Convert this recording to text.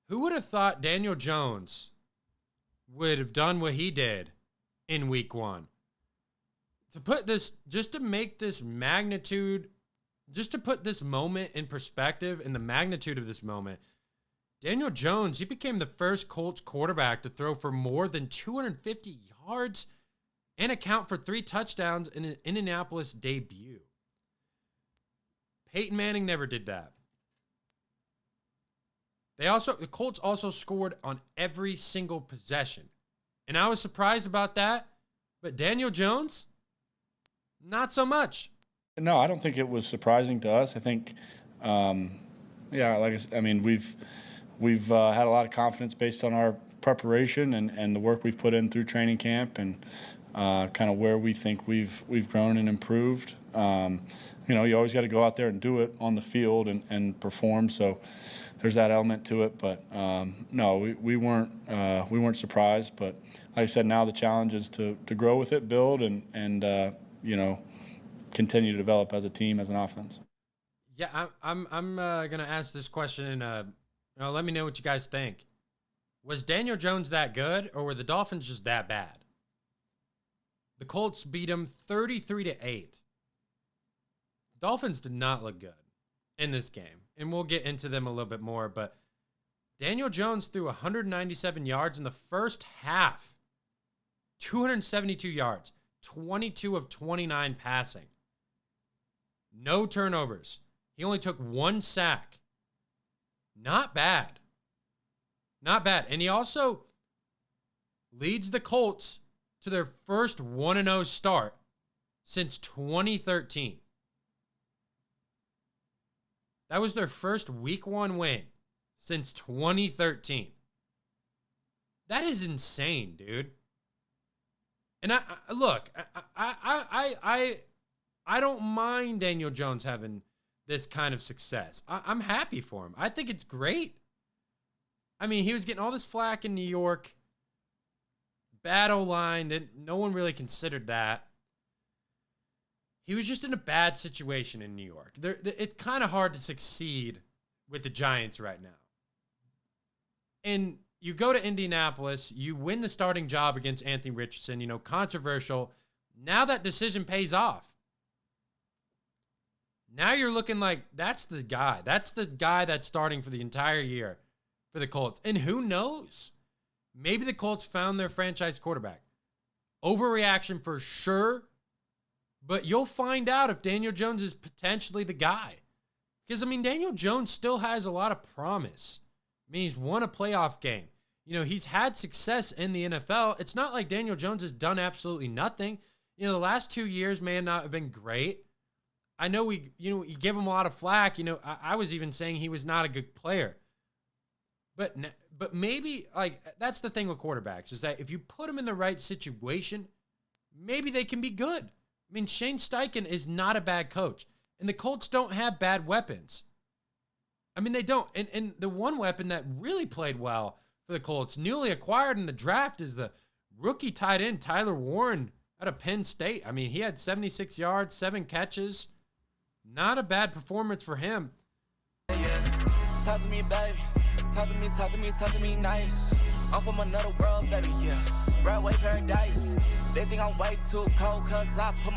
Who would have thought Daniel Jones would have done what he did in week 1? To put this, just to make this magnitude, just to put this moment in perspective and the magnitude of this moment, Daniel Jones, he became the first Colts quarterback to throw for more than 250 yards and account for 3 touchdowns in an Indianapolis debut. Peyton Manning never did that. The Colts also scored on every single possession. And I was surprised about that. But Daniel Jones, not so much. No, I don't think it was surprising to us. I think, we've had a lot of confidence based on our preparation and the work we've put in through training camp and kind of where we think we've grown and improved. You always got to go out there and do it on the field and perform. So there's that element to it. But no, we weren't surprised. But like I said, now the challenge is to grow with it, build, and continue to develop as a team, as an offense. Yeah, I'm gonna ask this question and let me know what you guys think. Was Daniel Jones that good, or were the Dolphins just that bad? The Colts beat him 33-8. Dolphins did not look good in this game, and we'll get into them a little bit more, but Daniel Jones threw 197 yards in the first half, 272 yards, 22 of 29 passing. No turnovers. He only took 1 sack. Not bad. Not bad. And he also leads the Colts to their first 1-0 start since 2013. That was their first week 1 win since 2013. That is insane, dude. And I don't mind Daniel Jones having this kind of success. I'm happy for him. I think it's great. I mean, he was getting all this flack in New York. Bad O-line. No one really considered that. He was just in a bad situation in New York. It's kind of hard to succeed with the Giants right now. And you go to Indianapolis, you win the starting job against Anthony Richardson, controversial. Now that decision pays off. Now you're looking like that's the guy. That's the guy that's starting for the entire year for the Colts. And who knows? Maybe the Colts found their franchise quarterback. Overreaction for sure. But you'll find out if Daniel Jones is potentially the guy. Because, Daniel Jones still has a lot of promise. He's won a playoff game. He's had success in the NFL. It's not like Daniel Jones has done absolutely nothing. The last 2 years may not have been great. I know you give him a lot of flack. I was even saying he was not a good player. But maybe, that's the thing with quarterbacks, is that if you put them in the right situation, maybe they can be good. Shane Steichen is not a bad coach. And the Colts don't have bad weapons. They don't. And the one weapon that really played well for the Colts, newly acquired in the draft, is the rookie tight end Tyler Warren out of Penn State. He had 76 yards, 7 catches. Not a bad performance for him. Talk to me, baby. Talk to me nice. I'm from another world, baby, yeah. Broadway paradise. They think I'm way too cold, cause I put my